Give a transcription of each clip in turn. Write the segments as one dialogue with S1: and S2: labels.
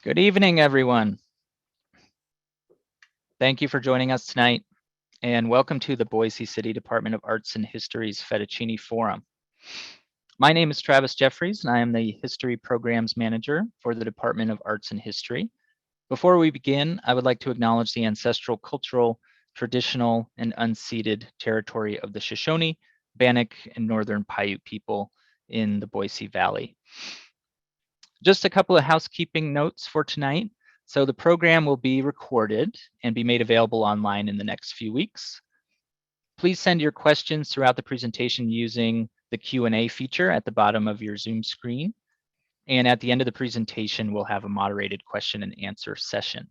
S1: Good evening, everyone. Thank you for joining us tonight, and welcome to the Boise City Department of Arts and History's Fettuccine Forum. My name is Travis Jeffries, and I am the History Programs Manager for the Department of Arts and History. Before we begin, I would like to acknowledge the ancestral, cultural, traditional, and unceded territory of the Shoshone, Bannock, and Northern Paiute people in the Boise Valley. Just a couple of housekeeping notes for tonight. So the program will be recorded and be made available online in the next few weeks. Please send your questions throughout the presentation using the Q&A feature at the bottom of your Zoom screen. And at the end of the presentation, we'll have a moderated question and answer session.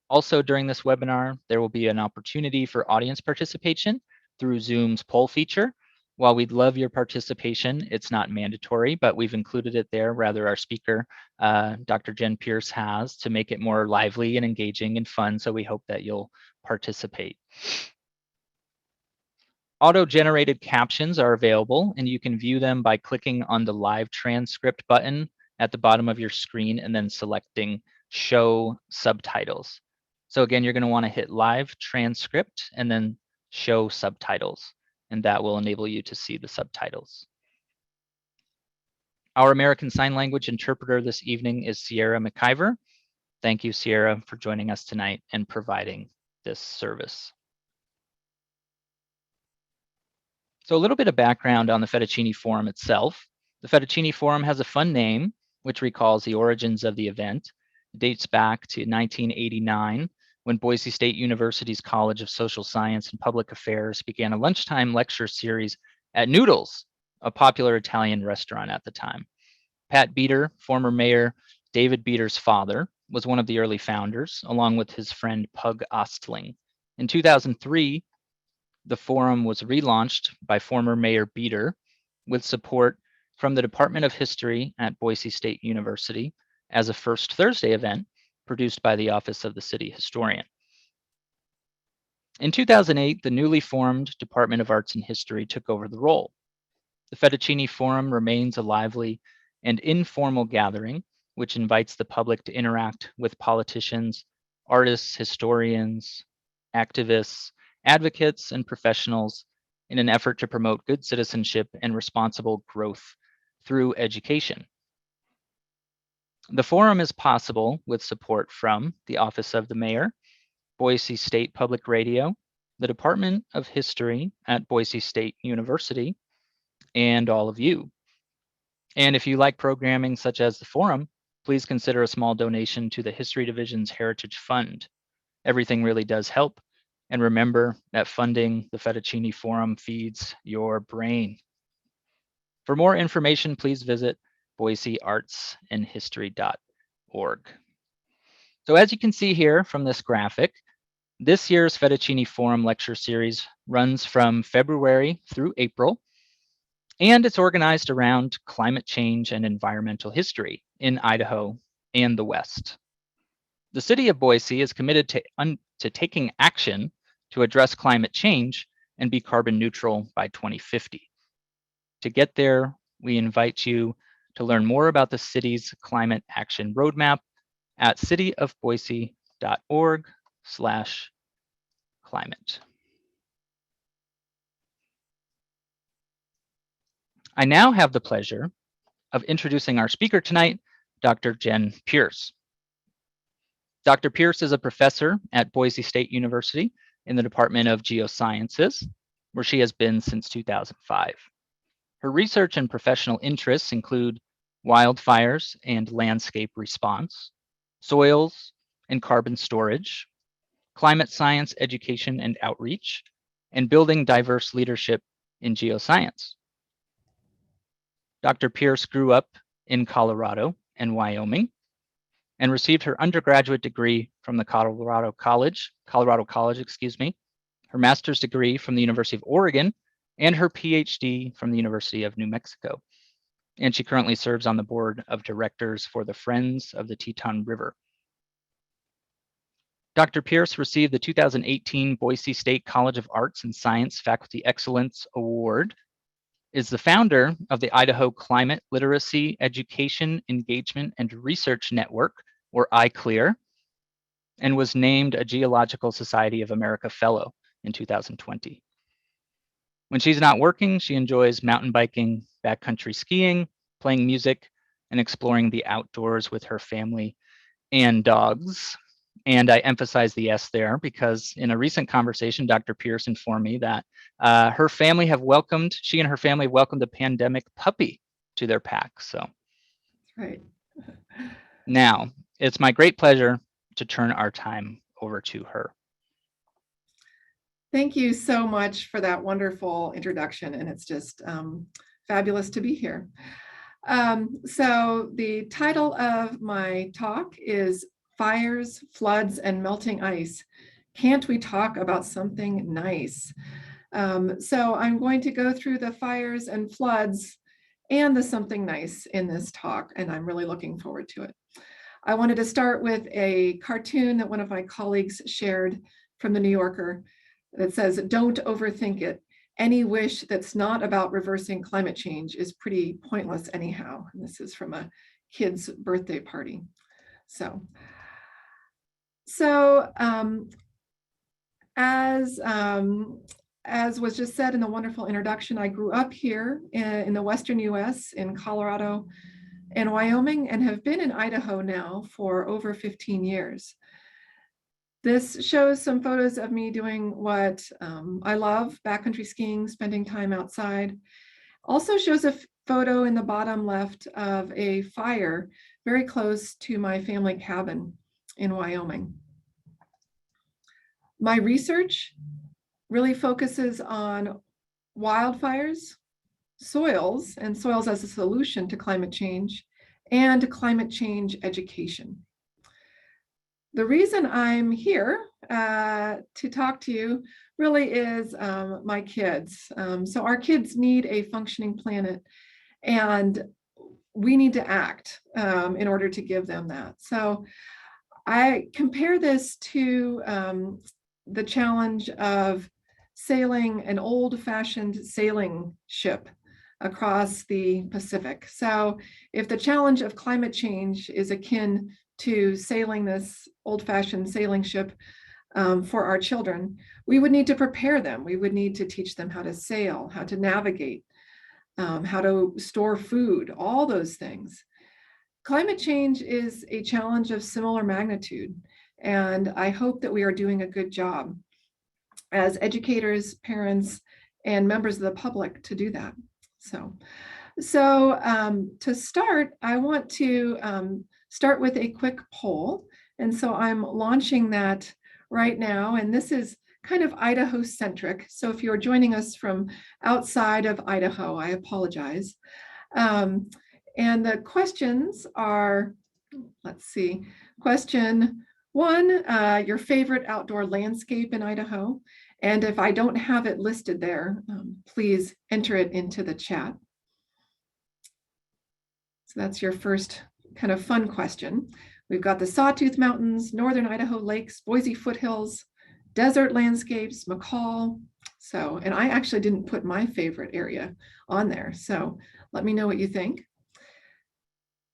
S1: Also during this webinar, there will be an opportunity for audience participation through Zoom's poll feature. While we'd love your participation, it's not mandatory, but we've included it there. Rather, our speaker, Dr. Jen Pierce, has to make it more lively and engaging and fun, so we hope that you'll participate. Auto-generated captions are available, and you can view them by clicking on the live transcript button at the bottom of your screen and then selecting Show Subtitles. So again, you're going to want to hit Live Transcript and then Show Subtitles, and that will enable you to see the subtitles. Our American Sign Language interpreter this evening is Sierra McIver. Thank you, Sierra, for joining us tonight and providing this service. So a little bit of background on the Fettuccine Forum itself. The Fettuccine Forum has a fun name, which recalls the origins of the event. It dates back to 1989, when Boise State University's College of Social Science and Public Affairs began a lunchtime lecture series at Noodles, a popular Italian restaurant at the time. Pat Beater, former mayor David Beater's father, was one of the early founders, along with his friend Pug Ostling. In 2003, the forum was relaunched by former Mayor Beater with support from the Department of History at Boise State University as a First Thursday event produced by the Office of the City Historian. In 2008, the newly formed Department of Arts and History took over the role. The Fettuccine Forum remains a lively and informal gathering, which invites the public to interact with politicians, artists, historians, activists, advocates, and professionals in an effort to promote good citizenship and responsible growth through education. The forum is possible with support from the Office of the Mayor, Boise State Public Radio, the Department of History at Boise State University, and all of you. And if you like programming such as the forum, please consider a small donation to the History Division's Heritage Fund. Everything really does help. And remember that funding the Fettuccine Forum feeds your brain. For more information, please visit boiseartsandhistory.org. So as you can see here from this graphic, this year's Fettuccine Forum lecture series runs from February through April, and it's organized around climate change and environmental history in Idaho and the West. The city of Boise is committed to taking action to address climate change and be carbon neutral by 2050. To get there, we invite you to learn more about the city's climate action roadmap at cityofboise.org/climate. I now have the pleasure of introducing our speaker tonight, Dr. Jen Pierce. Dr. Pierce is a professor at Boise State University in the Department of Geosciences, where she has been since 2005. Her research and professional interests include wildfires and landscape response, soils and carbon storage, climate science education and outreach, and building diverse leadership in geoscience. Dr. Pierce grew up in Colorado and Wyoming and received her undergraduate degree from the Colorado College, her master's degree from the University of Oregon, and her PhD from the University of New Mexico. And she currently serves on the board of directors for the Friends of the Teton River. Dr. Pierce received the 2018 Boise State College of Arts and Science Faculty Excellence Award, is the founder of the Idaho Climate Literacy Education, Engagement, and Research Network, or i-CLEER, and was named a Geological Society of America Fellow in 2020. When she's not working, she enjoys mountain biking, backcountry skiing, playing music, and exploring the outdoors with her family and dogs. And I emphasize the S there because in a recent conversation, Dr. Pierce informed me that she and her family have welcomed a pandemic puppy to their pack. So
S2: Right.
S1: now it's my great pleasure to turn our time over to her.
S2: Thank you so much for that wonderful introduction, and it's just fabulous to be here. So the title of my talk is Fires, Floods, and Melting Ice. Can't we talk about something nice? So I'm going to go through the fires and floods and the something nice in this talk, and I'm really looking forward to it. I wanted to start with a cartoon that one of my colleagues shared from the New Yorker that says, "Don't overthink it. Any wish that's not about reversing climate change is pretty pointless anyhow." And this is from a kid's birthday party. So as was just said in the wonderful introduction, I grew up here in the Western US in Colorado and Wyoming, and have been in Idaho now for over 15 years. This shows some photos of me doing what I love, backcountry skiing, spending time outside. Also shows a photo in the bottom left of a fire very close to my family cabin in Wyoming. My research really focuses on wildfires, soils, and soils as a solution to climate change, and climate change education. The reason I'm here to talk to you really is my kids. So our kids need a functioning planet, and we need to act in order to give them that. So I compare this to the challenge of sailing an old-fashioned sailing ship across the Pacific. So if the challenge of climate change is akin to sailing this old-fashioned sailing ship for our children, we would need to prepare them. We would need to teach them how to sail, how to navigate, how to store food, all those things. Climate change is a challenge of similar magnitude, and I hope that we are doing a good job as educators, parents, and members of the public to do that. So to start, I want to start with a quick poll. And so I'm launching that right now. And this is kind of Idaho centric. So if you're joining us from outside of Idaho, I apologize. And the questions are, let's see, question 1, your favorite outdoor landscape in Idaho. And if I don't have it listed there, please enter it into the chat. So that's your first kind of fun question. We've got the Sawtooth Mountains, Northern Idaho Lakes, Boise foothills, desert landscapes, McCall. So, and I actually didn't put my favorite area on there. So let me know what you think.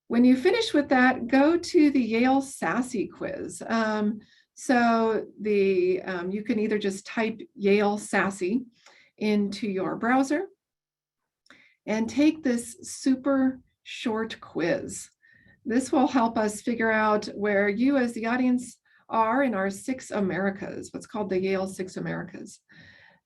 S2: When you finish with that, go to the Yale Sassy quiz. So you can either just type Yale Sassy into your browser and take this super short quiz. This will help us figure out where you as the audience are in our 6 Americas, what's called the Yale 6 Americas.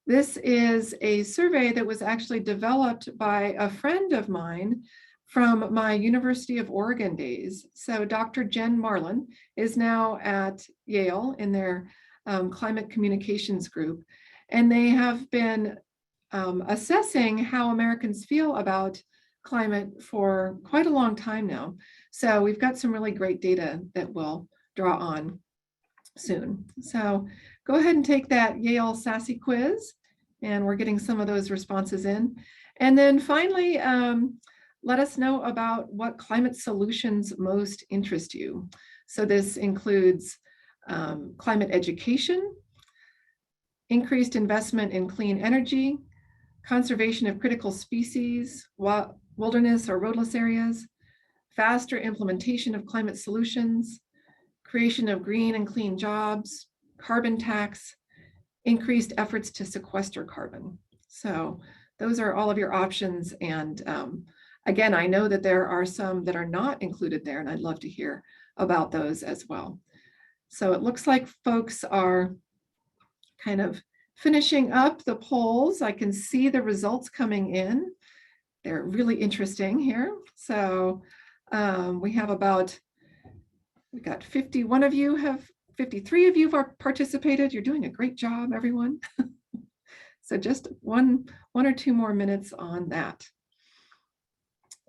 S2: This is a survey that was actually developed by a friend of mine from my University of Oregon days. So Dr. Jen Marlin is now at Yale in their climate communications group. And they have been assessing how Americans feel about climate for quite a long time now. So we've got some really great data that we'll draw on soon. So go ahead and take that Yale Sassy quiz, and we're getting some of those responses in. And then finally, let us know about what climate solutions most interest you. So this includes climate education, increased investment in clean energy, conservation of critical species, wilderness or roadless areas, faster implementation of climate solutions, creation of green and clean jobs, carbon tax, increased efforts to sequester carbon. So those are all of your options. And again, I know that there are some that are not included there, and I'd love to hear about those as well. So it looks like folks are kind of finishing up the polls. I can see the results coming in. They're really interesting here. So we have we got 51 of you 53 of you have participated. You're doing a great job, everyone. So just one or two more minutes on that.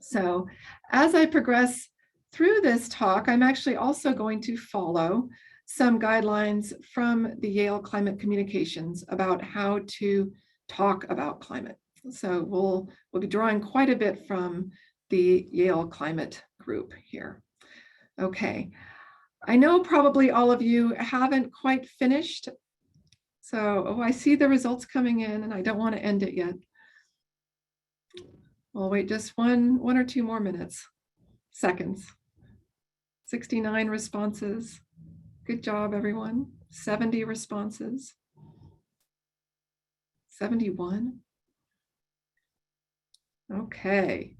S2: So as I progress through this talk, I'm actually also going to follow some guidelines from the Yale Climate Communications about how to talk about climate. So we'll be drawing quite a bit from the Yale Climate Group here. Okay, I know probably all of you haven't quite finished. So, I see the results coming in and I don't want to end it yet. We'll wait just one or two more seconds. 69 responses. Good job, everyone. 70 responses. 71. Okay,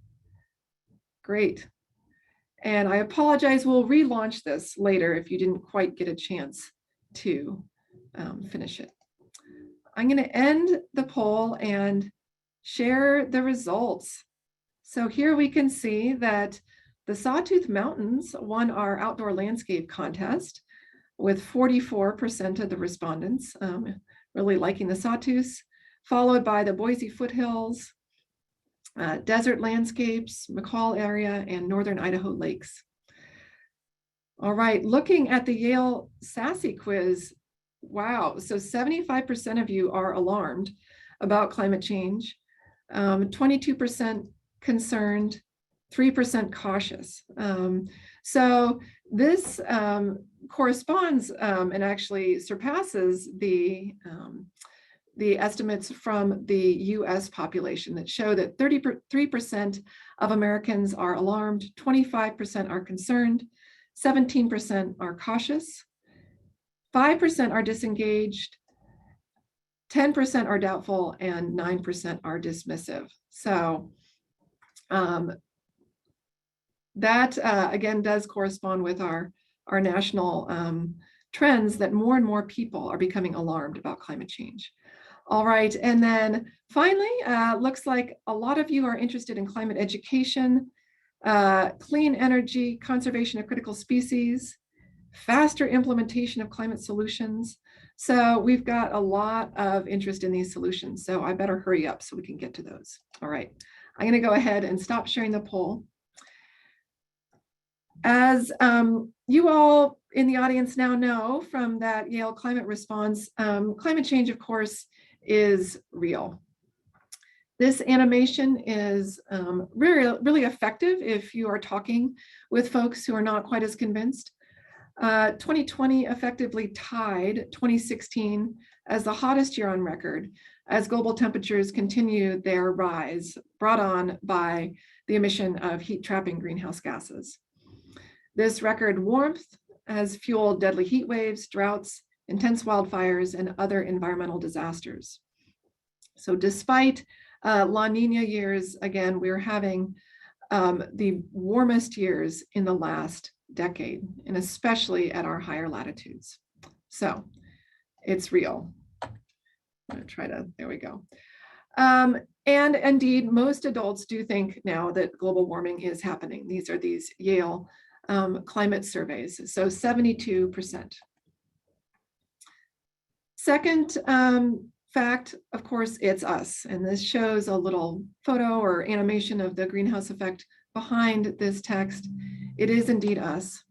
S2: great. And I apologize, we'll relaunch this later if you didn't quite get a chance to finish it. I'm going to end the poll and share the results. So here we can see that the Sawtooth Mountains won our outdoor landscape contest with 44% of the respondents really liking the Sawtooths, followed by the Boise foothills, desert landscapes, McCall area, and northern Idaho lakes. All right, looking at the Yale SASE quiz, wow, so 75% of you are alarmed about climate change, 22% concerned, 3% cautious. So this corresponds and actually surpasses the estimates from the US population that show that 33% of Americans are alarmed, 25% are concerned, 17% are cautious, 5% are disengaged, 10% are doubtful, and 9% are dismissive. So that again does correspond with our national trends that more and more people are becoming alarmed about climate change. All right, and then finally, looks like a lot of you are interested in climate education, clean energy, conservation of critical species, faster implementation of climate solutions. So we've got a lot of interest in these solutions, so I better hurry up so we can get to those. All right, I'm going to go ahead and stop sharing the poll. As you all in the audience now know from that Yale climate response, climate change, of course, is real. This animation is really effective if you are talking with folks who are not quite as convinced. 2020 effectively tied 2016 as the hottest year on record as global temperatures continue their rise, brought on by the emission of heat-trapping greenhouse gases. This record warmth has fueled deadly heat waves, droughts, intense wildfires, and other environmental disasters. So despite La Nina years, again, we're having the warmest years in the last decade, and especially at our higher latitudes. So it's real. I'm gonna try to, there we go. And indeed, most adults do think now that global warming is happening. These are these Yale climate surveys, so 72%. Second fact, of course, it's us. And this shows a little photo or animation of the greenhouse effect behind this text. It is indeed us.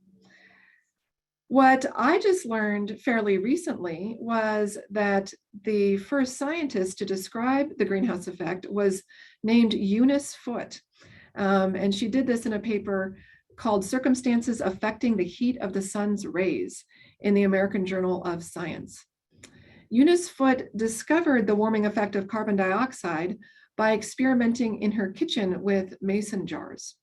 S2: What I just learned fairly recently was that the first scientist to describe the greenhouse effect was named Eunice Foote. And she did this in a paper called Circumstances Affecting the Heat of the Sun's Rays in the American Journal of Science. Eunice Foote discovered the warming effect of carbon dioxide by experimenting in her kitchen with mason jars.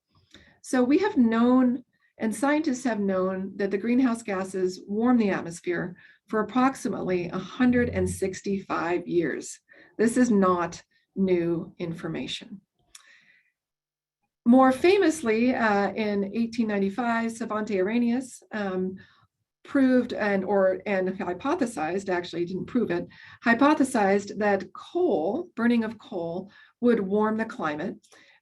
S2: So we have known And scientists have known that the greenhouse gases warm the atmosphere for approximately 165 years. This is not new information. More famously, in 1895, Svante Arrhenius proved and hypothesized, actually didn't prove it, hypothesized that coal, burning of coal, would warm the climate.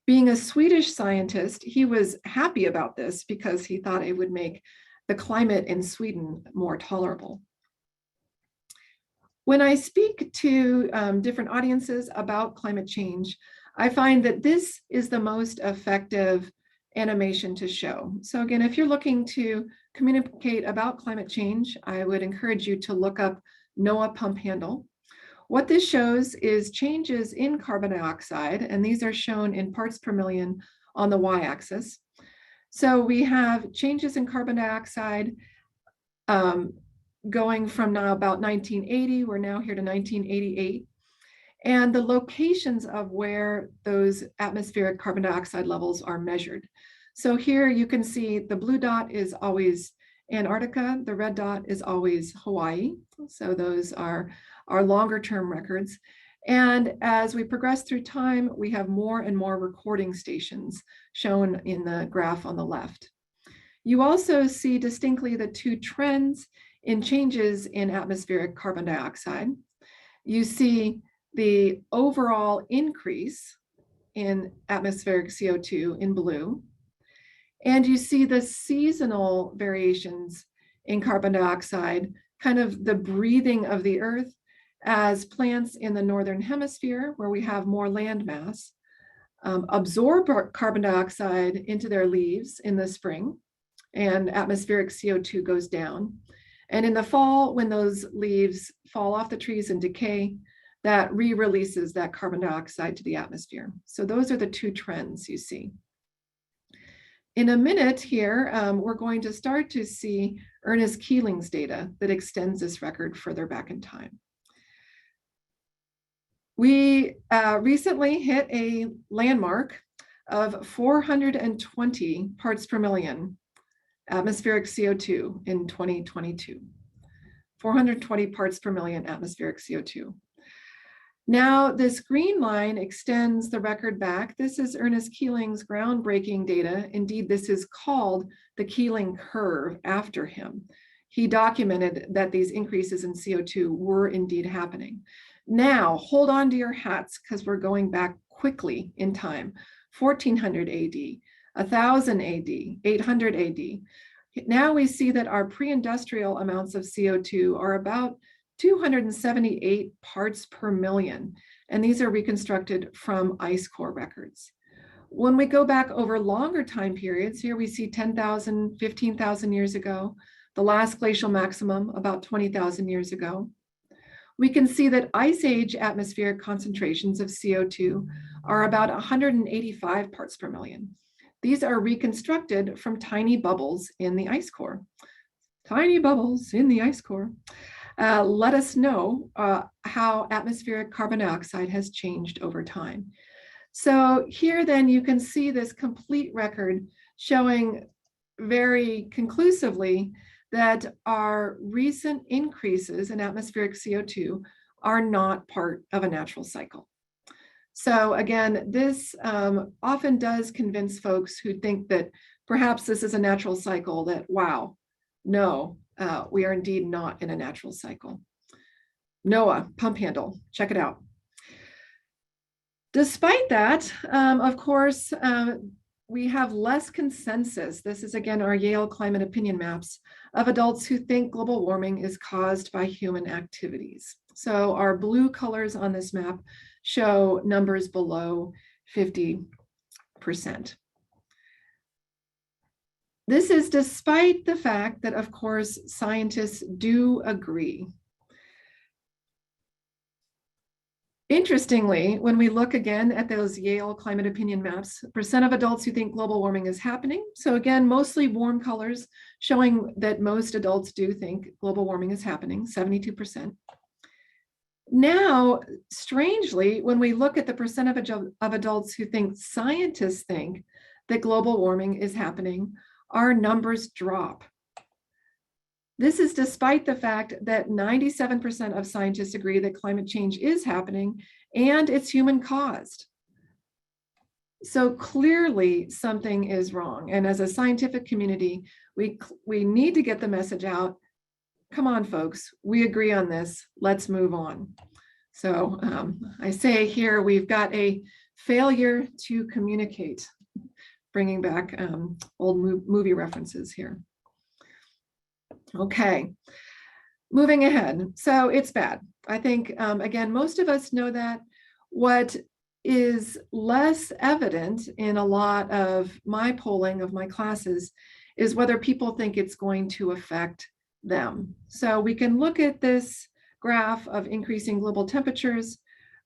S2: Being a Swedish scientist, he was happy about this because he thought it would make the climate in Sweden more tolerable. When I speak to different audiences about climate change, I find that this is the most effective animation to show. So again, if you're looking to communicate about climate change, I would encourage you to look up NOAA pump handle. What this shows is changes in carbon dioxide, and these are shown in parts per million on the y-axis. So we have changes in carbon dioxide going from now about 1980, we're now here to 1988. And the locations of where those atmospheric carbon dioxide levels are measured. So here you can see the blue dot is always Antarctica, the red dot is always Hawaii. So those are our longer term records. And as we progress through time, we have more and more recording stations shown in the graph on the left. You also see distinctly the two trends in changes in atmospheric carbon dioxide. You see the overall increase in atmospheric CO2 in blue, and you see the seasonal variations in carbon dioxide, kind of the breathing of the earth as plants in the northern hemisphere, where we have more land mass, absorb carbon dioxide into their leaves in the spring, and atmospheric CO2 goes down. And in the fall, when those leaves fall off the trees and decay, that re-releases that carbon dioxide to the atmosphere. So those are the two trends you see. In a minute here, we're going to start to see Ernest Keeling's data that extends this record further back in time. We recently hit a landmark of 420 parts per million atmospheric CO2 in 2022. 420 parts per million atmospheric CO2. Now, this green line extends the record back. This is Ernest Keeling's groundbreaking data. Indeed, this is called the Keeling curve after him. He documented that these increases in CO2 were indeed happening. Now, hold on to your hats because we're going back quickly in time. 1400 AD, 1000 AD, 800 AD. Now we see that our pre-industrial amounts of CO2 are about 278 parts per million, and these are reconstructed from ice core records. When we go back over longer time periods, here we see 10,000, 15,000 years ago, the last glacial maximum about 20,000 years ago. We can see that ice age atmospheric concentrations of CO2 are about 185 parts per million. These are reconstructed from tiny bubbles in the ice core. Tiny bubbles in the ice core. Let us know how atmospheric carbon dioxide has changed over time. So here then you can see this complete record showing very conclusively that our recent increases in atmospheric CO2 are not part of a natural cycle. So again, this often does convince folks who think that perhaps this is a natural cycle that, wow, no, we are indeed not in a natural cycle. NOAA pump handle, check it out. Despite that, of course, we have less consensus. This is again our Yale climate opinion maps of adults who think global warming is caused by human activities. So our blue colors on this map show numbers below 50%. This is despite the fact that, of course, scientists do agree. Interestingly, when we look again at those Yale climate opinion maps, percent of adults who think global warming is happening. So again, mostly warm colors showing that most adults do think global warming is happening, 72%. Now, strangely, when we look at the percent of adults who think scientists think that global warming is happening, our numbers drop. This is despite the fact that 97% of scientists agree that climate change is happening and it's human caused. So clearly something is wrong. And as a scientific community, we need to get the message out. Come on, folks, we agree on this. Let's move on. So I say here, we've got a failure to communicate, bringing back old movie references here. Okay, moving ahead. So it's bad. I think, again, most of us know that. What is less evident in a lot of my polling of my classes is whether people think it's going to affect them. So we can look at this graph of increasing global temperatures,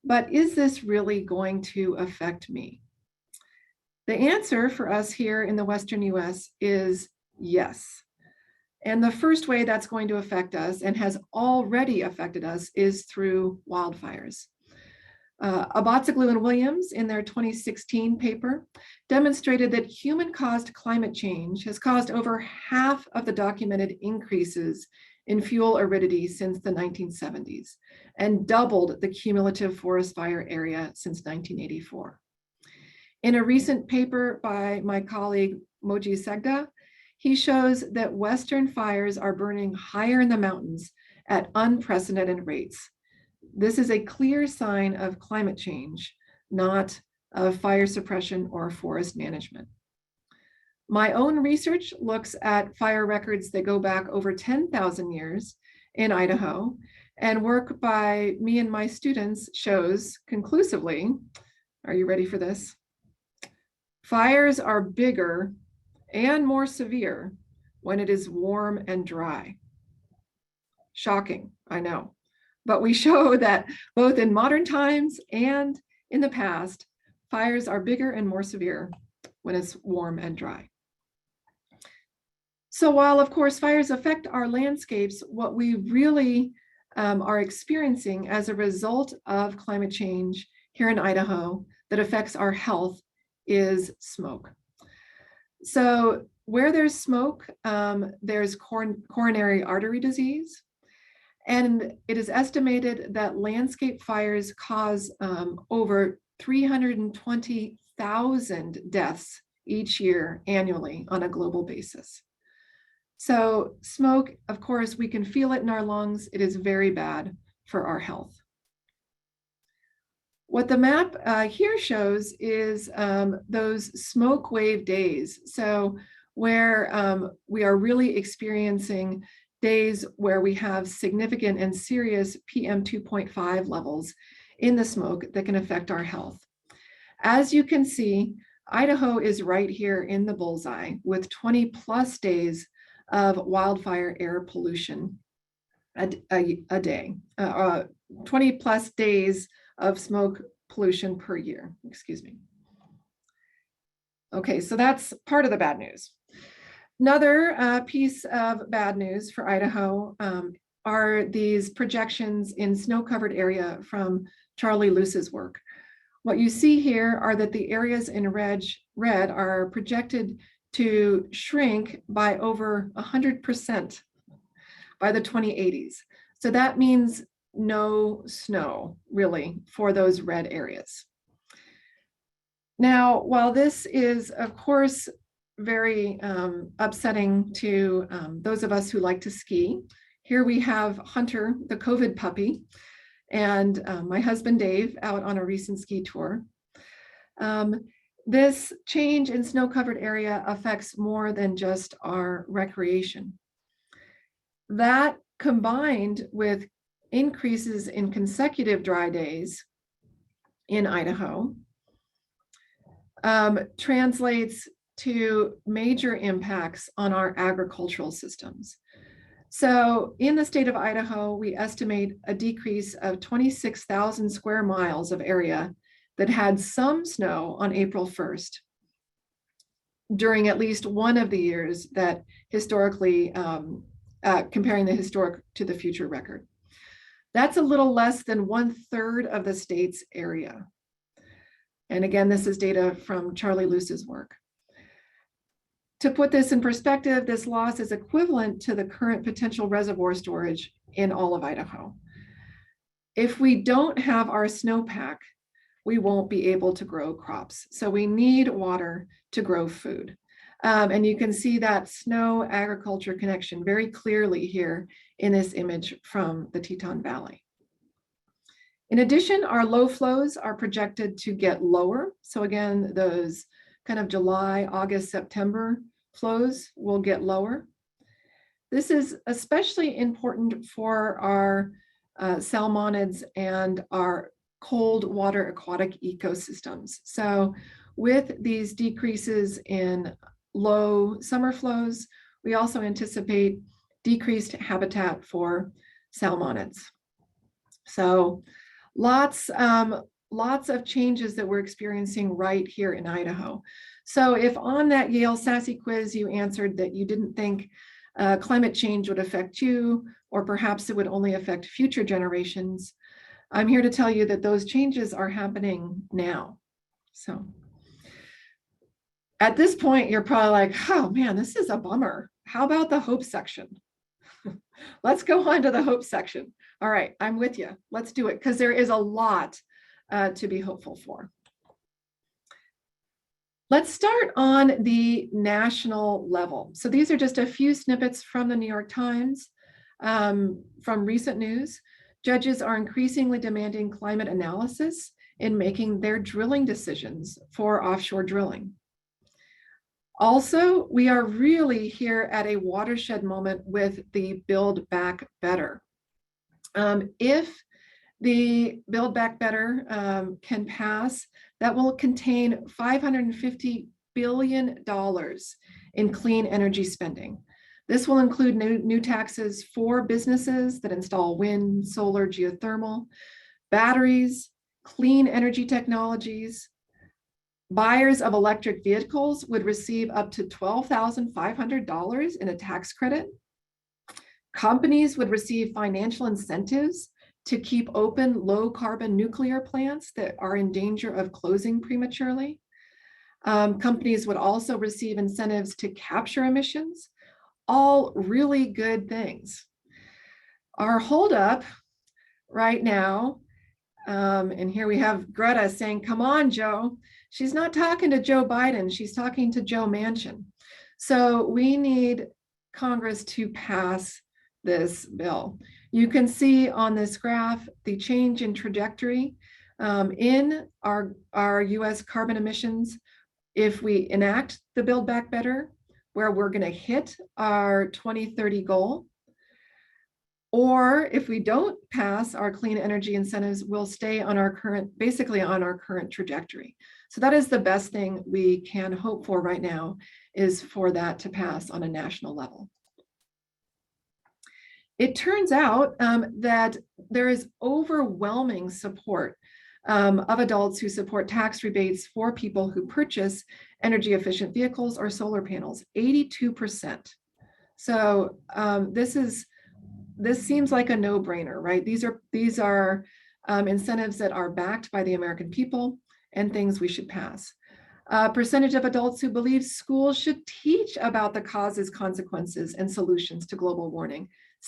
S2: but is this really going to affect me? The answer for us here in the Western US is yes. And the first way that's going to affect us and has already affected us is through wildfires. Abatzoglu and Williams in their 2016 paper demonstrated that human-caused climate change has caused over half of the documented increases in fuel aridity since the 1970s and doubled the cumulative forest fire area since 1984. In a recent paper by my colleague Moji Segda, he shows that Western fires are burning higher in the mountains at unprecedented rates. This is a clear sign of climate change, not of fire suppression or forest management. My own research looks at fire records that go back over 10,000 years in Idaho, and work by me and my students shows conclusively, are you ready for this? Fires are bigger and more severe when it is warm and dry. Shocking, I know. But we show that both in modern times and in the past, fires are bigger and more severe when it's warm and dry. So while, of course, fires affect our landscapes, what we really are experiencing as a result of climate change here in Idaho that affects our health is smoke. So where there's smoke, there's coronary artery disease. And it is estimated that landscape fires cause over 320,000 deaths each year annually on a global basis. So smoke, of course, we can feel it in our lungs. It is very bad for our health. What the map here shows is those smoke wave days. So where we are really experiencing days where we have significant and serious PM 2.5 levels in the smoke that can affect our health. As you can see, Idaho is right here in the bullseye with 20 plus days of wildfire air pollution a day, 20 plus days of smoke pollution per year, excuse me. Okay, so that's part of the bad news. Another piece of bad news for Idaho are these projections in snow-covered area from Charlie Luce's work. What you see here are that the areas in red are projected to shrink by over 100% by the 2080s. So that means no snow, really, for those red areas. Now, while this is, of course, very upsetting to those of us who like to ski. Here we have Hunter, the COVID puppy, and my husband Dave out on a recent ski tour. This change in snow-covered area affects more than just our recreation. That combined with increases in consecutive dry days in Idaho translates to major impacts on our agricultural systems. So in the state of Idaho, we estimate a decrease of 26,000 square miles of area that had some snow on April 1st during at least one of the years that historically, comparing the historic to the future record. That's a little less than 1/3 of the state's area. And again, this is data from Charlie Luce's work. To put this in perspective, this loss is equivalent to the current potential reservoir storage in all of Idaho. If we don't have our snowpack, we won't be able to grow crops. So we need water to grow food. And you can see that snow agriculture connection very clearly here in this image from the Teton Valley. In addition, our low flows are projected to get lower. So again, those kind of July, August, September flows will get lower. This is especially important for our salmonids and our cold water aquatic ecosystems. So with these decreases in low summer flows, we also anticipate decreased habitat for salmonids. So lots of changes that we're experiencing right here in Idaho. So if on that Yale Sassy quiz you answered that you didn't think climate change would affect you, or perhaps it would only affect future generations, I'm here to tell you that those changes are happening now. So at this point, you're probably like, oh man, this is a bummer. How about the hope section? Let's go on to the hope section. All right, I'm with you. Let's do it, because there is a lot to be hopeful for. Let's start on the national level. So these are just a few snippets from the New York Times from recent news. Judges are increasingly demanding climate analysis in making their drilling decisions for offshore drilling. Also, we are really here at a watershed moment with the Build Back Better. If the Build Back Better can pass, that will contain $550 billion in clean energy spending. This will include new taxes for businesses that install wind, solar, geothermal, batteries, clean energy technologies. Buyers of electric vehicles would receive up to $12,500 in a tax credit. Companies would receive financial incentives to keep open low carbon nuclear plants that are in danger of closing prematurely. Companies would also receive incentives to capture emissions, all really good things. Our holdup right now, and here we have Greta saying, come on, Joe. She's not talking to Joe Biden, she's talking to Joe Manchin. So we need Congress to pass this bill. You can see on this graph the change in trajectory in our US carbon emissions if we enact the Build Back Better, where we're going to hit our 2030 goal. Or if we don't pass our clean energy incentives, we'll stay on our current, basically on our current trajectory. So that is the best thing we can hope for right now, is for that to pass on a national level. It turns out that there is overwhelming support of adults who support tax rebates for people who purchase energy efficient vehicles or solar panels, 82%. So this seems like a no-brainer, right? These are incentives that are backed by the American people and things we should pass. Percentage of adults who believe schools should teach about the causes, consequences, and solutions to global warming,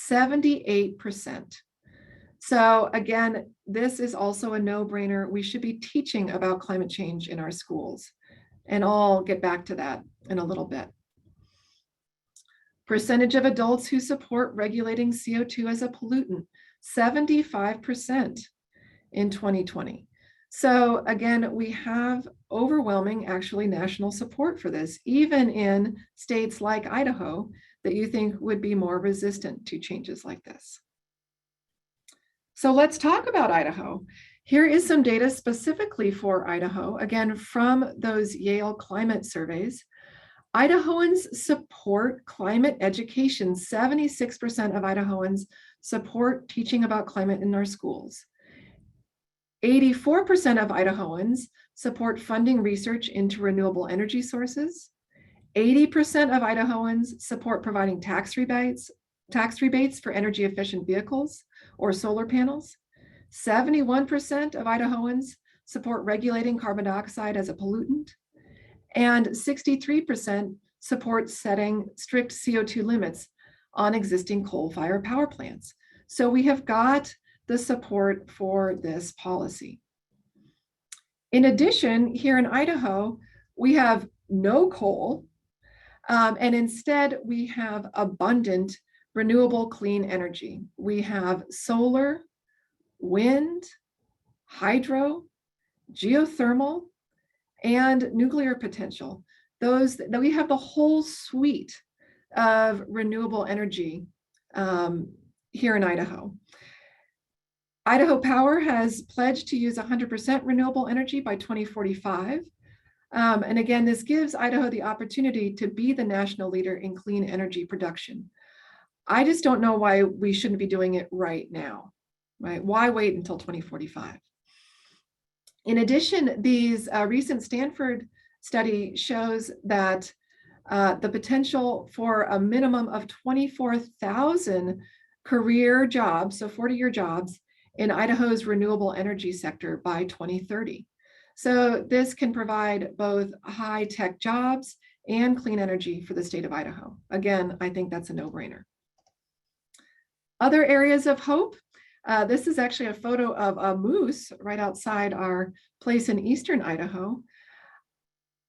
S2: 78%. So again, this is also a no-brainer. We should be teaching about climate change in our schools. And I'll get back to that in a little bit. Percentage of adults who support regulating CO2 as a pollutant, 75% in 2020. So again, we have overwhelming actually national support for this, even in states like Idaho that you think would be more resistant to changes like this. So let's talk about Idaho. Here is some data specifically for Idaho, again, from those Yale climate surveys. Idahoans support climate education. 76% of Idahoans support teaching about climate in our schools. 84% of Idahoans support funding research into renewable energy sources. 80% of Idahoans support providing tax rebates for energy efficient vehicles or solar panels. 71% of Idahoans support regulating carbon dioxide as a pollutant. And 63% supports setting strict CO2 limits on existing coal-fired power plants. So we have got the support for this policy. In addition, here in Idaho, we have no coal, and instead we have abundant renewable clean energy. We have solar, wind, hydro, geothermal, and nuclear potential. Those that we have the whole suite of renewable energy here in Idaho. Idaho Power has pledged to use 100% renewable energy by 2045. And again, this gives Idaho the opportunity to be the national leader in clean energy production. I just don't know why we shouldn't be doing it right now, right? Why wait until 2045? In addition, these recent Stanford study shows that the potential for a minimum of 24,000 career jobs, so 40-year jobs, in Idaho's renewable energy sector by 2030. So this can provide both high-tech jobs and clean energy for the state of Idaho. Again, I think that's a no-brainer. Other areas of hope. This is actually a photo of a moose right outside our place in eastern Idaho.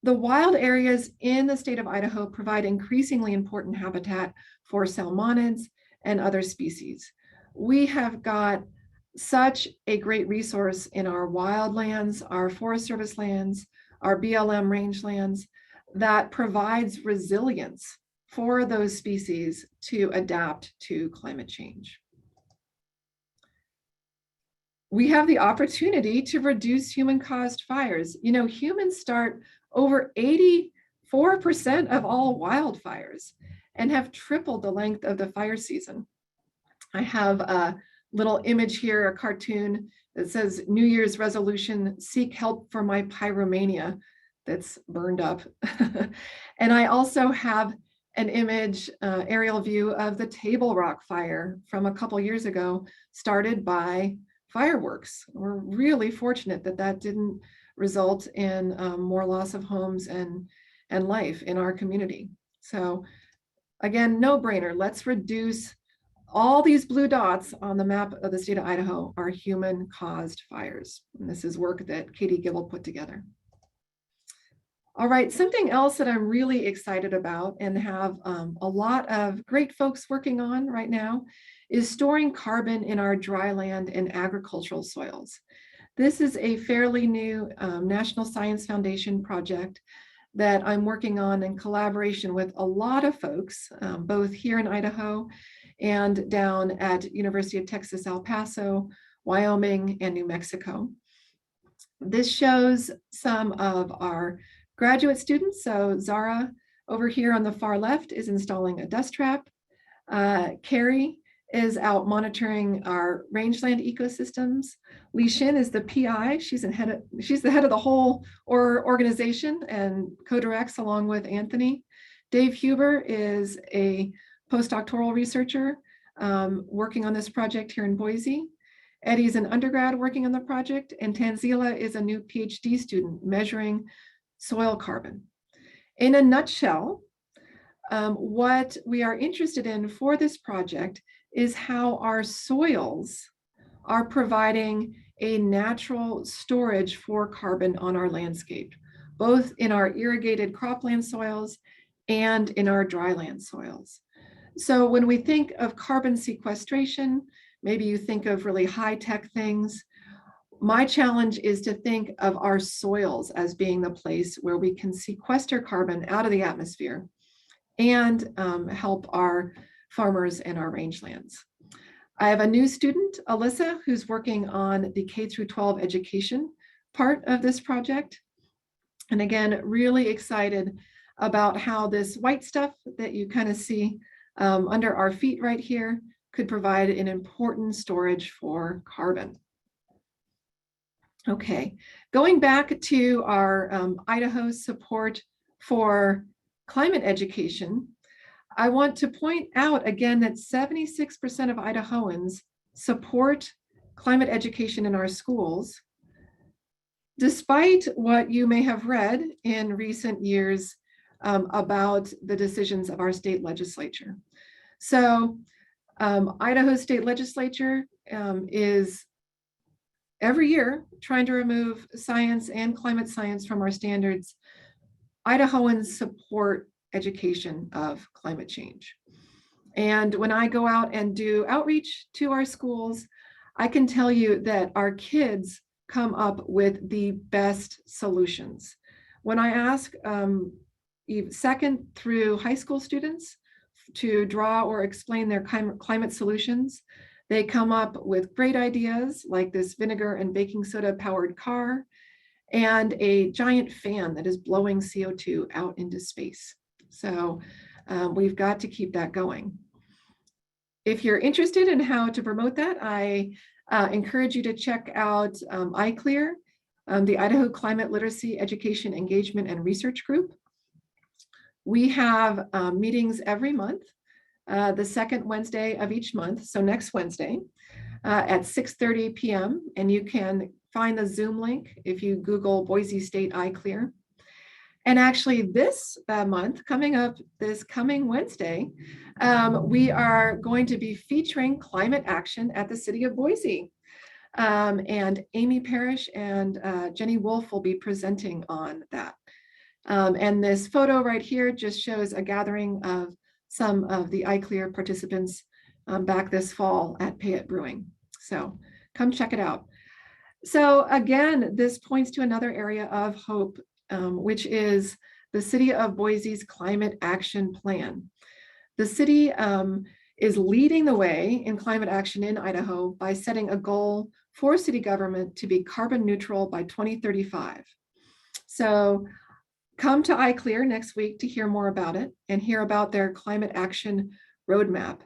S2: The wild areas in the state of Idaho provide increasingly important habitat for salmonids and other species. We have got such a great resource in our wildlands, our Forest Service lands, our BLM rangelands that provides resilience for those species to adapt to climate change. We have the opportunity to reduce human-caused fires. You know, humans start over 84% of all wildfires and have tripled the length of the fire season. I have a little image here, a cartoon that says New Year's resolution, seek help for my pyromania, that's burned up. And I also have an image, aerial view of the Table Rock fire from a couple years ago, started by fireworks. We're really fortunate that that didn't result in more loss of homes and life in our community. So again, no brainer, let's reduce all these blue dots on the map of the state of Idaho are human-caused fires. And this is work that Katie Gibble put together. All right, something else that I'm really excited about and have a lot of great folks working on right now is storing carbon in our dry land and agricultural soils. This is a fairly new National Science Foundation project that I'm working on in collaboration with a lot of folks, both here in Idaho and down at University of Texas, El Paso, Wyoming, and New Mexico. This shows some of our graduate students. So Zara over here on the far left is installing a dust trap. Carrie is out monitoring our rangeland ecosystems. Li Xin is the PI. She's the head of the whole organization and co-directs along with Anthony. Dave Huber is a postdoctoral researcher working on this project here in Boise. Eddie's an undergrad working on the project, and Tanzila is a new PhD student measuring soil carbon. In a nutshell, what we are interested in for this project is how our soils are providing a natural storage for carbon on our landscape, both in our irrigated cropland soils and in our dryland soils. So when we think of carbon sequestration, maybe you think of really high-tech things. My challenge is to think of our soils as being the place where we can sequester carbon out of the atmosphere and help our farmers and our rangelands. I have a new student, Alyssa, who's working on the K-12 education part of this project. And again, really excited about how this white stuff that you kind of see under our feet right here could provide an important storage for carbon. Okay, going back to our Idaho support for climate education, I want to point out again that 76% of Idahoans support climate education in our schools, despite what you may have read in recent years about the decisions of our state legislature. So Idaho State Legislature is every year trying to remove science and climate science from our standards. Idahoans support education of climate change. And when I go out and do outreach to our schools, I can tell you that our kids come up with the best solutions. When I ask second through high school students to draw or explain their climate solutions, they come up with great ideas like this vinegar and baking soda powered car and a giant fan that is blowing CO2 out into space. So we've got to keep that going. If you're interested in how to promote that, I encourage you to check out i-CLEER, the Idaho Climate Literacy Education Engagement and Research Group. We have meetings every month, the second Wednesday of each month, so next Wednesday at 6:30 p.m. And you can find the Zoom link if you Google Boise State i-CLEER. And actually this month, coming up this coming Wednesday, we are going to be featuring climate action at the city of Boise. And Amy Parrish and Jenny Wolf will be presenting on that. And this photo right here just shows a gathering of some of the i-CLEER participants back this fall at Payette Brewing. So come check it out. So again, this points to another area of hope, which is the city of Boise's climate action plan. The city is leading the way in climate action in Idaho by setting a goal for city government to be carbon neutral by 2035. So come to i-CLEER next week to hear more about it and hear about their climate action roadmap.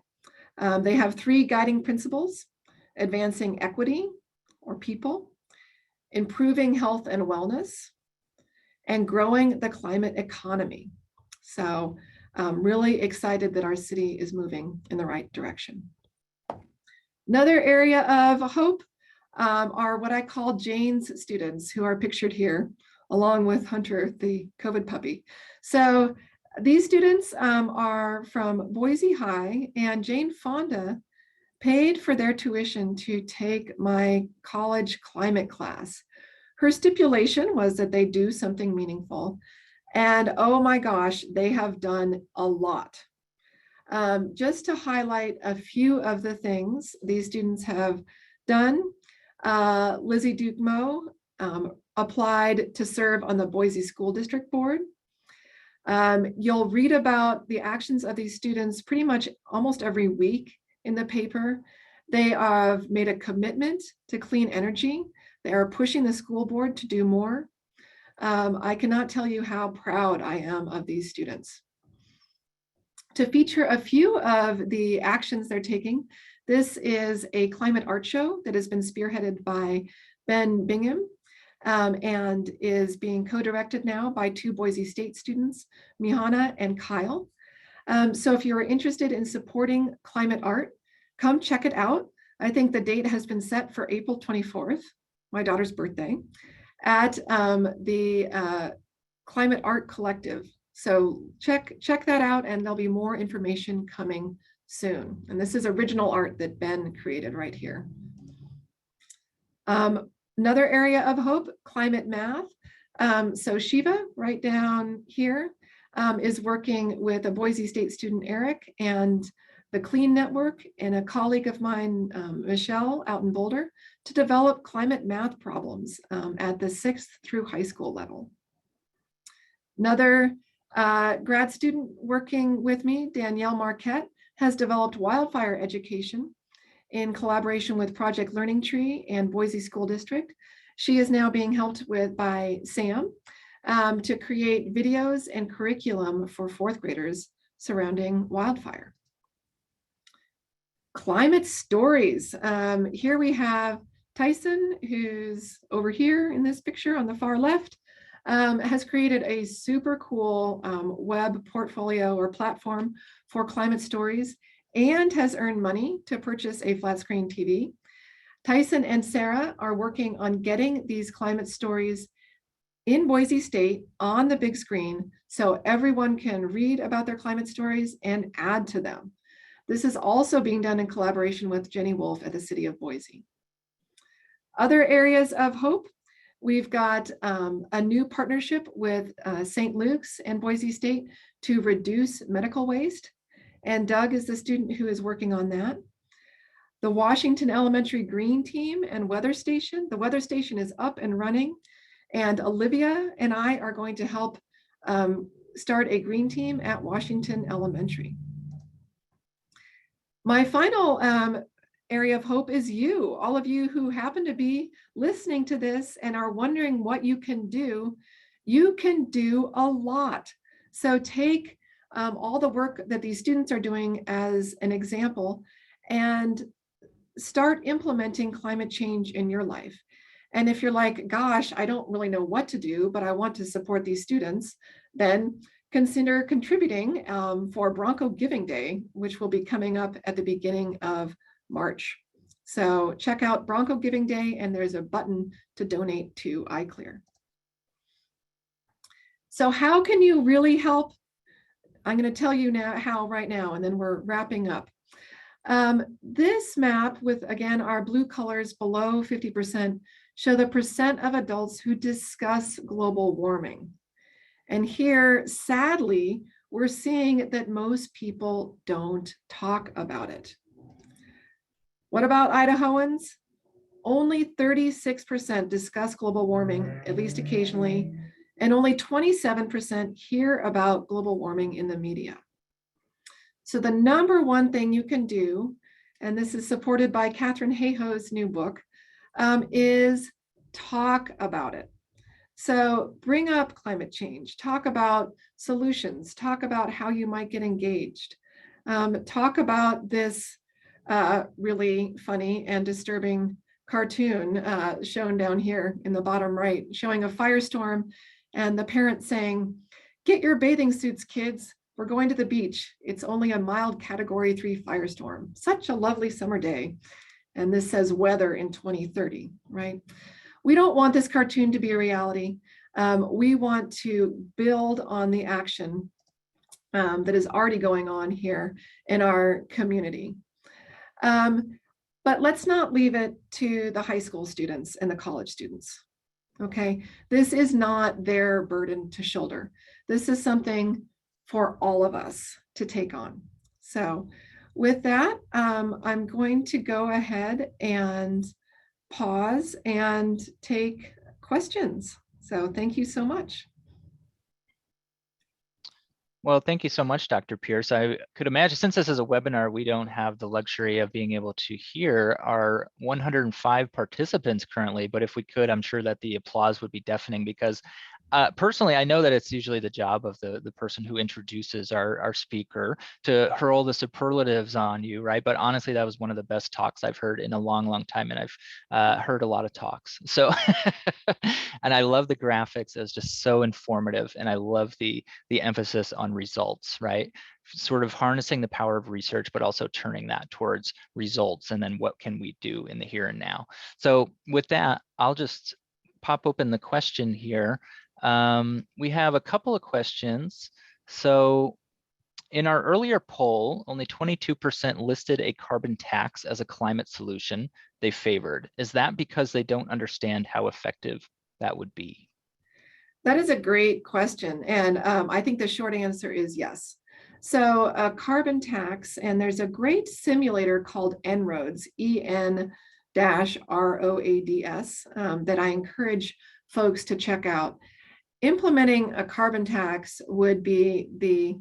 S2: They have 3 guiding principles: advancing equity or people, improving health and wellness, and growing the climate economy. So I'm really excited that our city is moving in the right direction. Another area of hope are what I call Jane's students, who are pictured here, along with Hunter, the COVID puppy. So these students are from Boise High, and Jane Fonda paid for their tuition to take my college climate class. Her stipulation was that they do something meaningful. And oh my gosh, they have done a lot. Just to highlight a few of the things these students have done, Lizzie Duke-Moe applied to serve on the Boise School District Board. You'll read about the actions of these students pretty much almost every week in the paper. They have made a commitment to clean energy. They are pushing the school board to do more. I cannot tell you how proud I am of these students. To feature a few of the actions they're taking, this is a climate art show that has been spearheaded by Ben Bingham and is being co-directed now by 2 Boise State students, Mihana and Kyle. So if you're interested in supporting climate art, come check it out. I think the date has been set for April 24th, my daughter's birthday, at the Climate Art Collective. So check that out, and there'll be more information coming soon. And this is original art that Ben created right here. Another area of hope, climate math. So Shiva, right down here, is working with a Boise State student, Eric, and the Clean Network, and a colleague of mine, Michelle, out in Boulder, to develop climate math problems at the 6th through high school level. Another grad student working with me, Danielle Marquette, has developed wildfire education in collaboration with Project Learning Tree and Boise School District. She is now being helped with by Sam to create videos and curriculum for 4th graders surrounding wildfire. Climate stories. Here we have Tyson, who's over here in this picture on the far left, has created a super cool web portfolio or platform for climate stories and has earned money to purchase a flat screen TV. Tyson and Sarah are working on getting these climate stories in Boise State on the big screen so everyone can read about their climate stories and add to them. This is also being done in collaboration with Jenny Wolf at the City of Boise. Other areas of hope, we've got a new partnership with St. Luke's and Boise State to reduce medical waste. And Doug is the student who is working on that. The Washington Elementary Green Team and Weather Station. The weather station is up and running. And Olivia and I are going to help start a green team at Washington Elementary. My final area of hope is you, all of you who happen to be listening to this and are wondering what you can do. You can do a lot. So take all the work that these students are doing as an example and start implementing climate change in your life. And if you're like, gosh, I don't really know what to do, but I want to support these students, then consider contributing for Bronco Giving Day, which will be coming up at the beginning of March. So check out Bronco Giving Day, and there's a button to donate to i-CLEER. So how can you really help? I'm going to tell you now how right now, and then we're wrapping up. This map with, again, our blue colors below 50% show the percent of adults who discuss global warming. And here, sadly, we're seeing that most people don't talk about it. What about Idahoans? Only 36% discuss global warming, at least occasionally, and only 27% hear about global warming in the media. So the number one thing you can do, and this is supported by Catherine Hayhoe's new book, is talk about it. So bring up climate change, talk about solutions, talk about how you might get engaged, talk about this really funny and disturbing cartoon shown down here in the bottom right, showing a firestorm and the parents saying, "Get your bathing suits, kids. We're going to the beach. It's only a mild Category 3 firestorm. Such a lovely summer day." And this says weather in 2030, right? We don't want this cartoon to be a reality. We want to build on the action that is already going on here in our community. But let's not leave it to the high school students and the college students, okay? This is not their burden to shoulder. This is something for all of us to take on. So with that, I'm going to go ahead and pause and take questions. So thank you so much.
S1: Well, thank you so much, Dr. Pierce. I could imagine, since this is a webinar, we don't have the luxury of being able to hear our 105 participants currently, but if we could, I'm sure that the applause would be deafening, because personally, I know that it's usually the job of the person who introduces our speaker to hurl the superlatives on you, right? But honestly, that was one of the best talks I've heard in a long, long time, and I've heard a lot of talks. So, and I love the graphics. It was just so informative, and I love the emphasis on results, right? Sort of harnessing the power of research, but also turning that towards results, and then what can we do in the here and now. So with that, I'll just pop open the question here. We have a couple of questions. So in our earlier poll, only 22% listed a carbon tax as a climate solution they favored. Is that because they don't understand how effective that would be?
S2: That is a great question. And I think the short answer is yes. So a carbon tax, and there's a great simulator called En-ROADS, EN-ROADS, that I encourage folks to check out. Implementing a carbon tax would be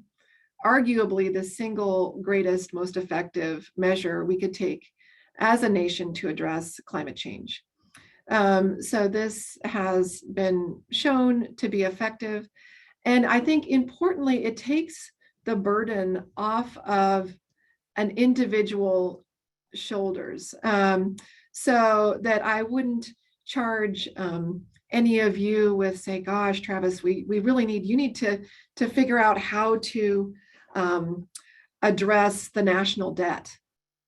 S2: arguably the single greatest, most effective measure we could take as a nation to address climate change. So this has been shown to be effective. And I think importantly, it takes the burden off of an individual shoulders, so that I wouldn't charge any of you with, say, gosh, Travis, we really you need to figure out how to address the national debt.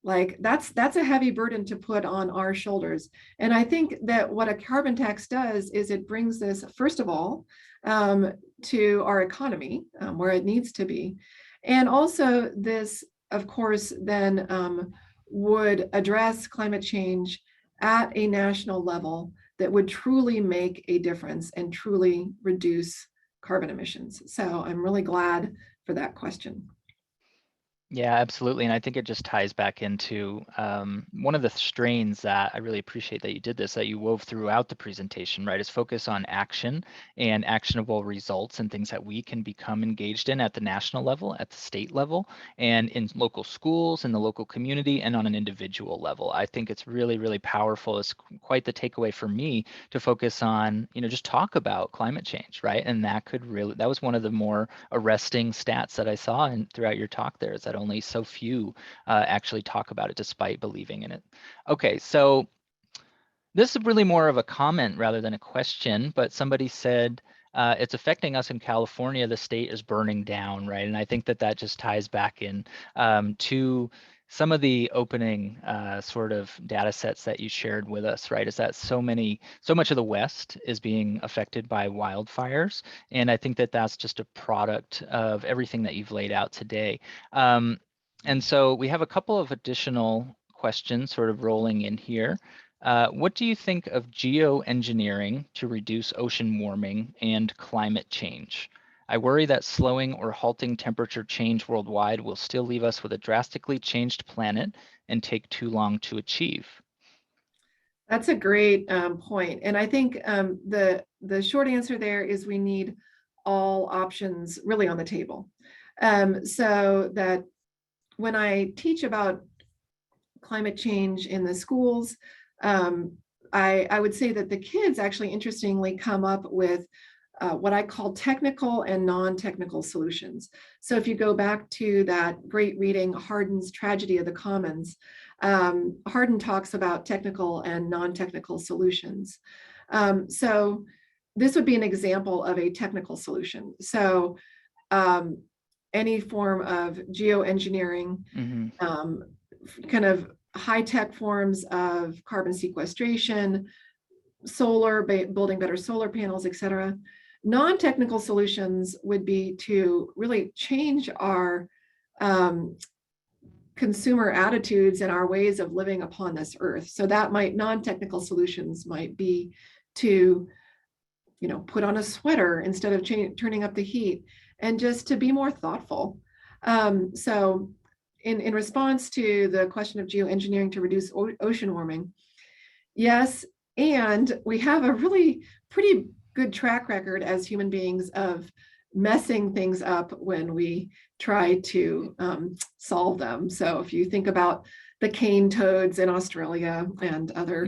S2: Like that's a heavy burden to put on our shoulders. And I think that what a carbon tax does is it brings this, first of all, to our economy where it needs to be. And also this, of course, then would address climate change at a national level that would truly make a difference and truly reduce carbon emissions. So I'm really glad for that question.
S1: Yeah, absolutely. And I think it just ties back into one of the strains that I really appreciate that you did this, that you wove throughout the presentation, right, is focus on action and actionable results and things that we can become engaged in at the national level, at the state level, and in local schools, in the local community, and on an individual level. I think it's really, really powerful. It's quite the takeaway for me to focus on, just talk about climate change, right? And that was one of the more arresting stats that I saw throughout your talk there, is that only so few actually talk about it despite believing in it. Okay, so this is really more of a comment rather than a question, but somebody said, it's affecting us in California, the state is burning down, right? And I think that just ties back in to some of the opening sort of data sets that you shared with us, right? Is that so much of the West is being affected by wildfires. And I think that's just a product of everything that you've laid out today. And so we have a couple of additional questions sort of rolling in here. What do you think of geoengineering to reduce ocean warming and climate change? I worry that slowing or halting temperature change worldwide will still leave us with a drastically changed planet and take too long to achieve.
S2: That's a great point. And I think the short answer there is we need all options really on the table. So that when I teach about climate change in the schools, I would say that the kids actually interestingly come up with what I call technical and non-technical solutions. So if you go back to that great reading, Hardin's Tragedy of the Commons, Hardin talks about technical and non-technical solutions. So this would be an example of a technical solution. So any form of geoengineering, kind of high-tech forms of carbon sequestration, solar, building better solar panels, et cetera. Non-technical solutions would be to really change our consumer attitudes and our ways of living upon this earth. So that non-technical solutions might be to, put on a sweater instead of turning up the heat, and just to be more thoughtful. So in response to the question of geoengineering to reduce ocean warming, yes, and we have a really pretty good track record as human beings of messing things up when we try to solve them. So if you think about the cane toads in Australia and other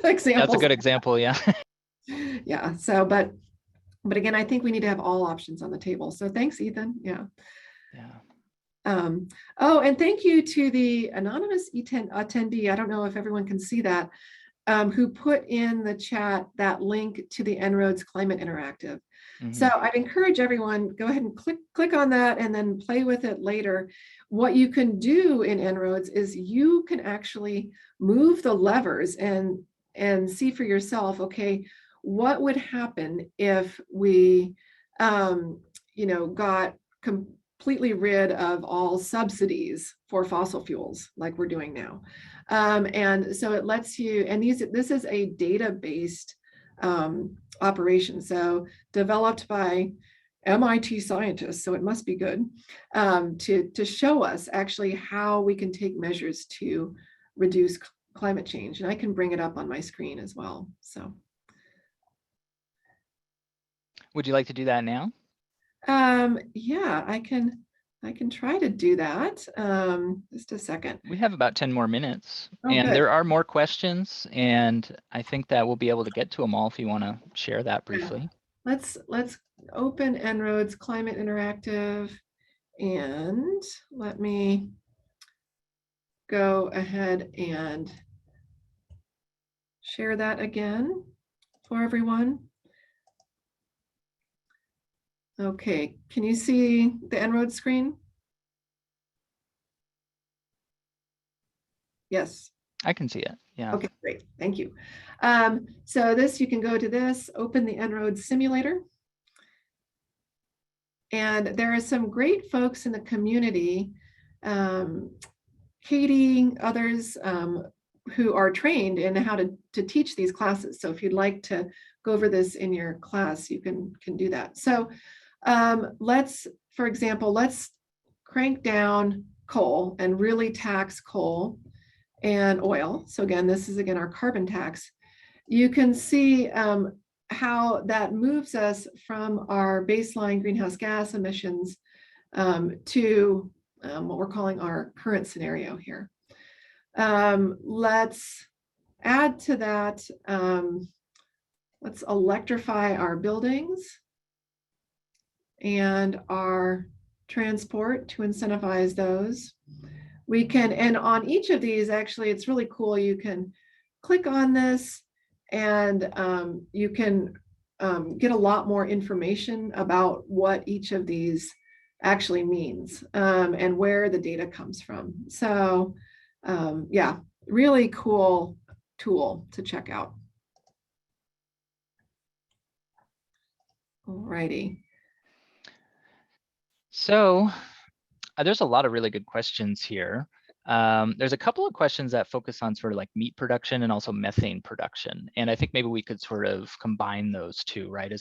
S2: examples.
S1: That's a good example, yeah.
S2: Yeah, so, but again, I think we need to have all options on the table. So thanks, Ethan, yeah. Oh, and thank you to the anonymous attendee. I don't know if everyone can see that, who put in the chat that link to the En-ROADS Climate Interactive. So I'd encourage everyone, go ahead and click on that and then play with it later. What you can do in En-ROADS is you can actually move the levers and see for yourself, okay, what would happen if we, got completely rid of all subsidies for fossil fuels like we're doing now. And so it lets you, and this is a data-based operation, so developed by MIT scientists, so it must be good, to show us actually how we can take measures to reduce climate change. And I can bring it up on my screen as well. So,
S1: would you like to do that now?
S2: Yeah, I can try to do that. Just a second.
S1: We have about 10 more minutes,
S2: and
S1: there are more questions, and I think that we'll be able to get to them all if you want to share that briefly.
S2: Yeah. Let's open En-ROADS Climate Interactive, and let me go ahead and share that again for everyone. Okay, can you see the En-ROADS screen? Yes.
S1: I can see it. Yeah.
S2: Okay, great. Thank you. So this, you can go to this, open the En-ROADS simulator. And there are some great folks in the community, Katie, others who are trained in how to teach these classes. So if you'd like to go over this in your class, you can do that. So for example, let's crank down coal and really tax coal and oil. So again, this is again our carbon tax. You can see how that moves us from our baseline greenhouse gas emissions to what we're calling our current scenario here. Let's add to that, let's electrify our buildings and our transport to incentivize those. We can, and on each of these, actually, it's really cool. You can click on this and you can get a lot more information about what each of these actually means and where the data comes from. So yeah, really cool tool to check out. Alrighty.
S1: So there's a lot of really good questions here. There's a couple of questions that focus on sort of like meat production and also methane production. And I think maybe we could sort of combine those two, right?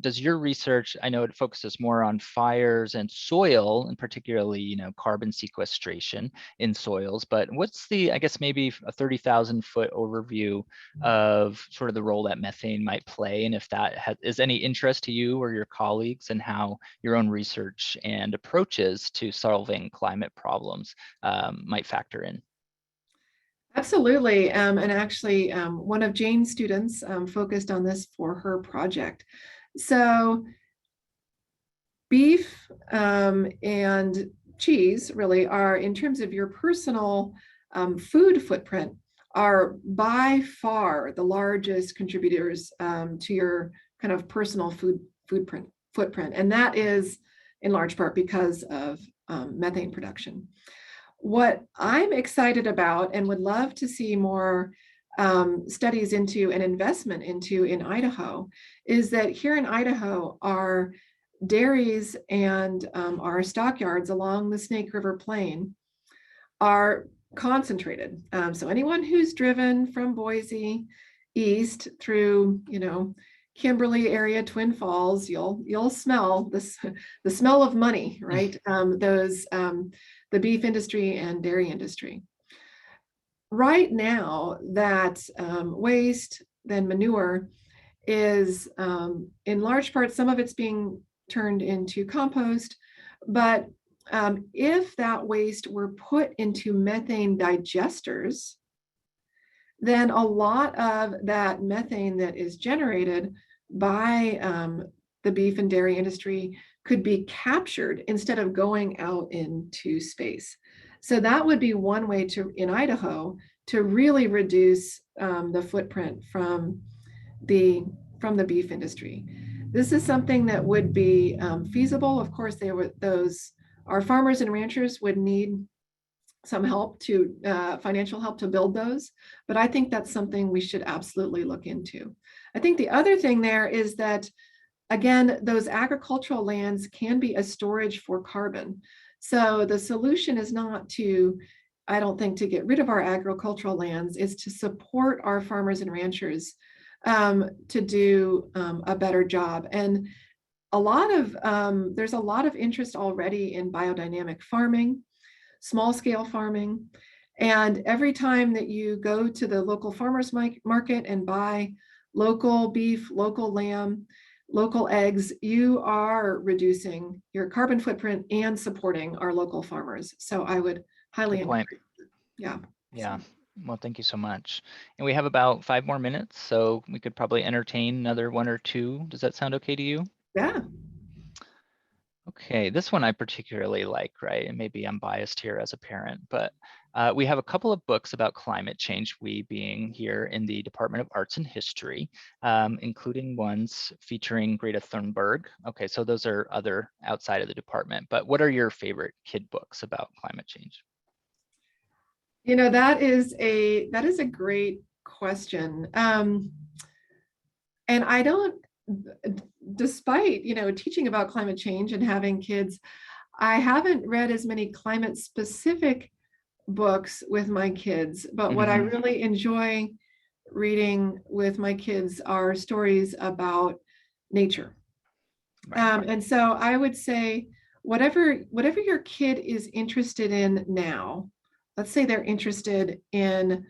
S1: Does your research, I know it focuses more on fires and soil, and particularly, you know, carbon sequestration in soils, but what's the, I guess maybe a 30,000 foot overview of sort of the role that methane might play, and if that is any interest to you or your colleagues, and how your own research and approaches to solving climate problems might factor in.
S2: Absolutely. And actually, one of Jane's students focused on this for her project. So beef and cheese really are, in terms of your personal food footprint, are by far the largest contributors to your kind of personal footprint. And that is in large part because of methane production. What I'm excited about and would love to see more studies into and investment into in Idaho is that here in Idaho, our dairies and our stockyards along the Snake River Plain are concentrated. So anyone who's driven from Boise east through, you know, Kimberly area, Twin Falls, you'll smell this, the smell of money, right? The beef industry and dairy industry. Right now, that waste, then manure, is in large part, some of it's being turned into compost, but if that waste were put into methane digesters, then a lot of that methane that is generated by the beef and dairy industry could be captured instead of going out into space. So that would be one way to, in Idaho, to really reduce the footprint from the beef industry. This is something that would be feasible. Of course, our farmers and ranchers would need some help to financial help to build those, but I think that's something we should absolutely look into. I think the other thing there is that, again, those agricultural lands can be a storage for carbon. So the solution is not to, I don't think, to get rid of our agricultural lands, is to support our farmers and ranchers to do a better job. And there's a lot of interest already in biodynamic farming, small scale farming. And every time that you go to the local farmers market and buy local beef, local lamb, local eggs, you are reducing your carbon footprint and supporting our local farmers. So I would highly encourage. Yeah.
S1: Yeah. Well, thank you so much. And we have about 5 more minutes, so we could probably entertain another 1 or 2. Does that sound okay to you?
S2: Yeah.
S1: Okay, this one I particularly like, right? And maybe I'm biased here as a parent, but we have a couple of books about climate change, we being here in the Department of Arts and History, including ones featuring Greta Thunberg. Okay, so those are other outside of the department, but what are your favorite kid books about climate change?
S2: You know, that is a great question. And I don't, despite, teaching about climate change and having kids, I haven't read as many climate specific books with my kids, but what I
S1: Mhm.
S2: really enjoy reading with my kids are stories about nature.
S1: Right.
S2: And so I would say, whatever your kid is interested in now, let's say they're interested in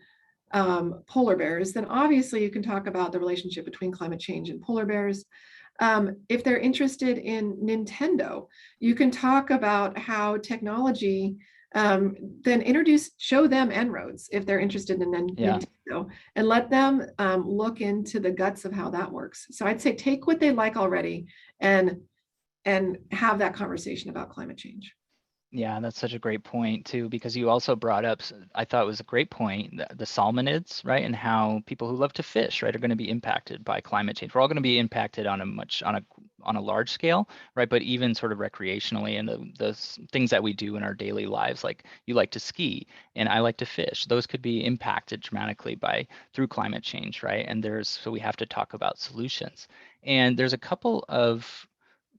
S2: polar bears, then obviously you can talk about the relationship between climate change and polar bears. If they're interested in Nintendo, you can talk about how technology, then show them En-ROADS if they're interested in
S1: Yeah.
S2: Nintendo, and let them look into the guts of how that works. So I'd say take what they like already and have that conversation about climate change.
S1: Yeah, that's such a great point too, because you also brought up, I thought it was a great point, the salmonids, right? And how people who love to fish, right, are going to be impacted by climate change. We're all going to be impacted on a large scale, right? But even sort of recreationally and the things that we do in our daily lives, like you like to ski and I like to fish, those could be impacted dramatically through climate change, right? And so we have to talk about solutions. And there's a couple of,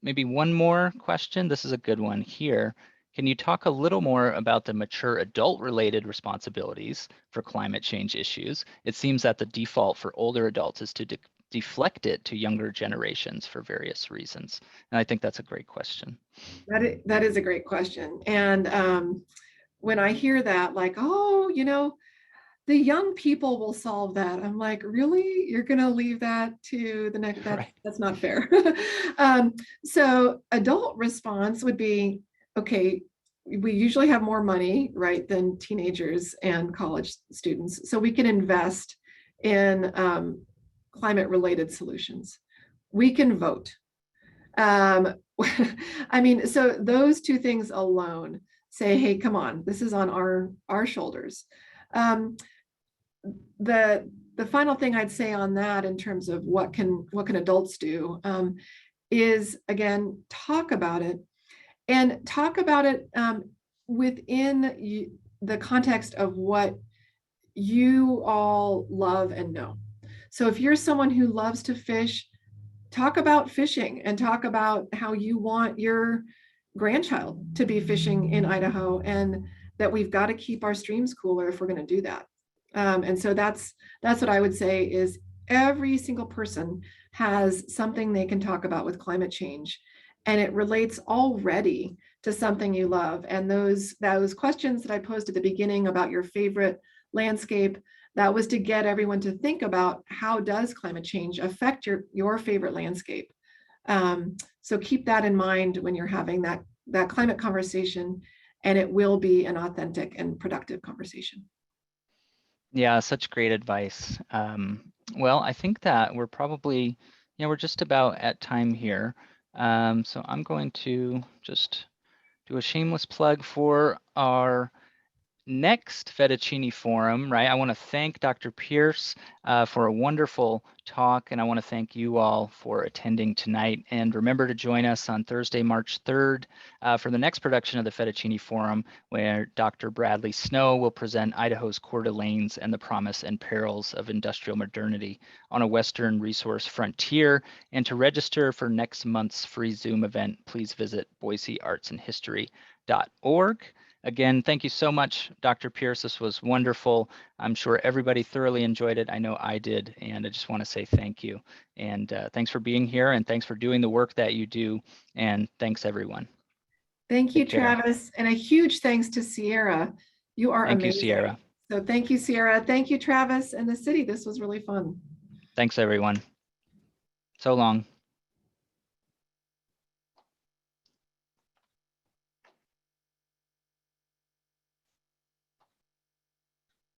S1: maybe one more question. This is a good one here. Can you talk a little more about the mature adult related responsibilities for climate change issues? It seems that the default for older adults is to deflect it to younger generations for various reasons. And I think that's a great question.
S2: That is a great question. And when I hear that, like, oh, the young people will solve that. I'm like, really? You're going to leave that to the next?
S1: Right.
S2: That's not fair. So adult response would be, okay, we usually have more money, right, than teenagers and college students. So we can invest in climate related solutions. We can vote. I mean, so those two things alone say, hey, come on, this is on our shoulders. Um, the final thing I'd say on that in terms of what can adults do, is again, talk about it, and talk about it within the context of what you all love and know. So if you're someone who loves to fish, talk about fishing and talk about how you want your grandchild to be fishing in Idaho, and that we've got to keep our streams cooler if we're going to do that. And so that's what I would say is every single person has something they can talk about with climate change, and it relates already to something you love. And those questions that I posed at the beginning about your favorite landscape, that was to get everyone to think about how does climate change affect your favorite landscape. So keep that in mind when you're having that climate conversation, and it will be an authentic and productive conversation.
S1: Yeah, such great advice. Well, I think that we're probably, we're just about at time here. So I'm going to just do a shameless plug for our next Fettuccine Forum, right? I want to thank Dr. Pierce for a wonderful talk, and I want to thank you all for attending tonight. And remember to join us on Thursday, March 3rd for the next production of the Fettuccine Forum, where Dr. Bradley Snow will present Idaho's Coeur d'Alenes and the promise and perils of industrial modernity on a Western resource frontier. And to register for next month's free Zoom event, please visit boiseartsandhistory.org. Again, thank you so much, Dr. Pierce. This was wonderful. I'm sure everybody thoroughly enjoyed it. I know I did, and I just want to say thank you. And thanks for being here, and thanks for doing the work that you do, and thanks, everyone.
S2: Thank you,
S1: Take care.
S2: Travis, and a huge thanks to Sierra. You are
S1: Thank
S2: amazing.
S1: you, Sierra.
S2: So thank you, Sierra. Thank you, Travis, and the city. This was really fun.
S1: Thanks, everyone. So long.